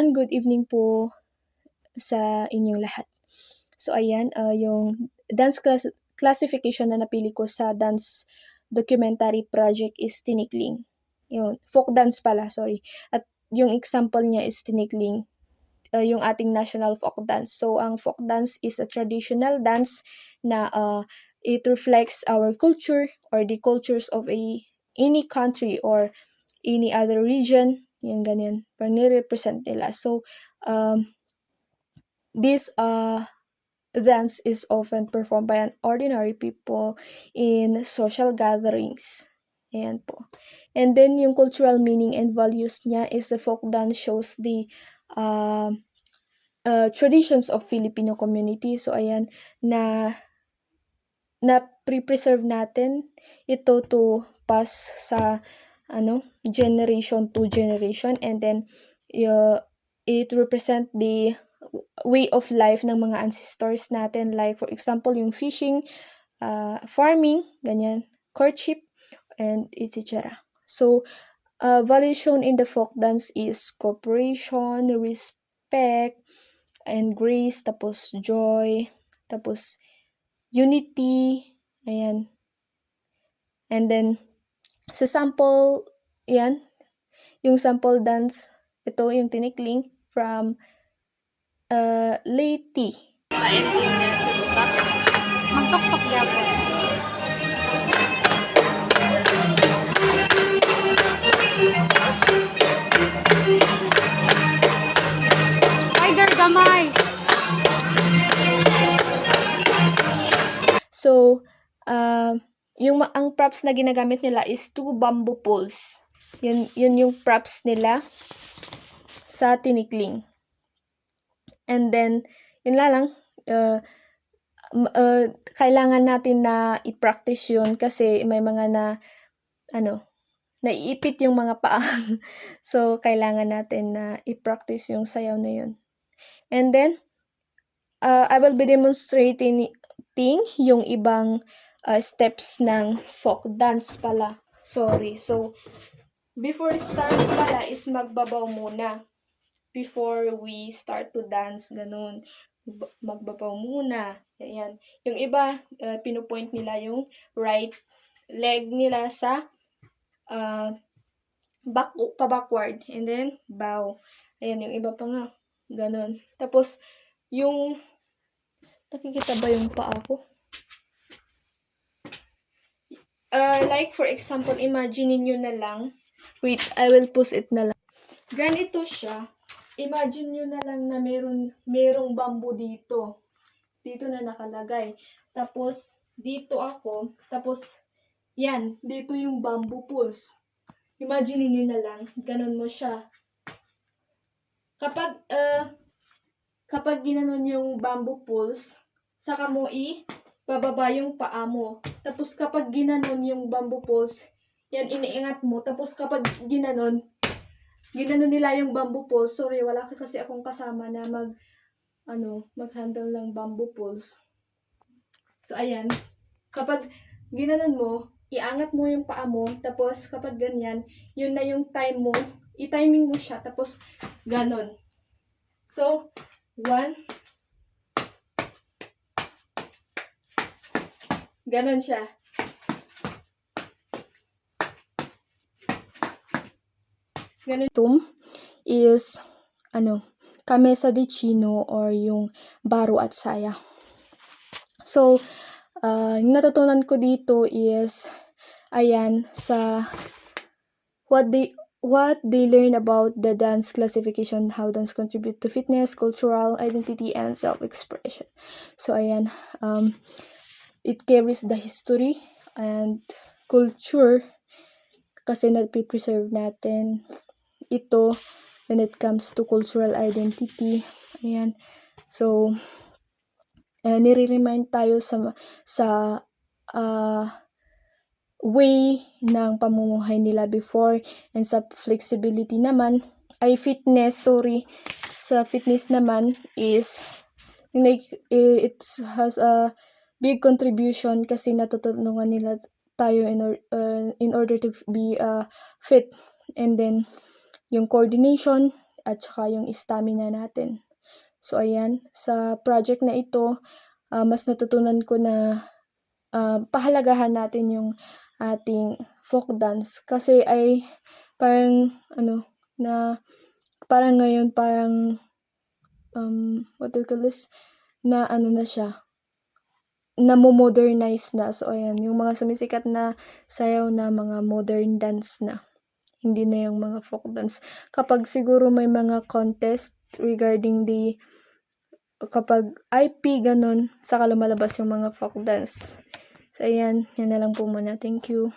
everyone, good evening po sa inyong lahat. So ayan, yung dance classification na napili ko sa dance documentary project is tinikling. Yung folk dance pala, sorry. At yung example niya is tinikling, yung ating national folk dance. So ang folk dance is a traditional dance na it reflects our culture or the cultures of any country or any other region. Yan, ganyan. Parang nire-represent nila. So, this dance is often performed by an ordinary people in social gatherings. Ayan po. And then, yung cultural meaning and values niya is the folk dance shows the traditions of Filipino community. So, ayan, na pre-preserve natin ito to pass sa generation to generation, and then it represent the way of life ng mga ancestors natin, like for example yung fishing, farming, ganyan, courtship, and etc. So values shown in the folk dance is cooperation, respect, and grace, tapos joy, tapos unity, ayan. And then sa sample, yan, yung sample dance, ito yung tinikling from Leyte. Magtuktok gyapon. Spider gamay. So, ang props na ginagamit nila is 2 bamboo poles. Yun yung props nila sa tinikling. And then, yun lang, kailangan natin na i-practice yun kasi may mga naiipit yung mga paa. So, kailangan natin na i-practice yung sayaw na yun. And then, I will be demonstrating yung ibang steps ng folk dance pala. Sorry. So, before start pala is magbabaw muna. Before we start to dance, ganun. Magbabaw muna. Ayan. Yung iba, pinupoint nila yung right leg nila sa pa-backward. And then, bow. Ayan, yung iba pa nga. Ganun. Tapos, yung nakikita ba yung paa ko? Like for example, imagine niyo na lang. Wait, I will post it na lang. Ganito siya. Imagine niyo na lang na merong bamboo dito. Dito na nakalagay. Tapos, dito ako. Tapos, yan. Dito yung bamboo poles. Imagine niyo na lang. Ganon mo siya. Kapag ginanon yung bamboo poles, saka mo bababa yung paa mo. Tapos kapag ginanon yung bamboo poles, yan iniingat mo. Tapos kapag ginanon nila yung bamboo poles. Sorry, wala kasi akong kasama na mag-handle ng bamboo poles. So ayan, kapag ginanon mo, iangat mo yung paa mo. Tapos kapag ganyan, yun na yung time mo. I-timing mo siya. Tapos ganon. So, 1, ganon siya. Ganon. Ito is, kamesa de chino or yung baro at saya. So, yung natutunan ko dito is, ayan, sa what they learn about the dance classification, how dance contribute to fitness, cultural identity, and self-expression. So, ayan, it carries the history and culture kasi na-preserve natin ito when it comes to cultural identity. Ayan. So, nire-remind tayo sa way ng pamumuhay nila before, and sa flexibility naman, sa fitness naman is it has a big contribution kasi natutulungan nila tayo in order to be fit. And then yung coordination, at saka yung stamina natin. So, ayan, sa project na ito, mas natutunan ko na pahalagahan natin yung ating folk dance kasi ay parang parang ngayon parang what do you call this, na na siya, namo-modernize na. So ayan, yung mga sumisikat na sayaw na mga modern dance na, hindi na yung mga folk dance. Kapag siguro may mga contest regarding kapag IP ganon, saka lumalabas yung mga folk dance. So ayan, yan na lang po muna. Thank you.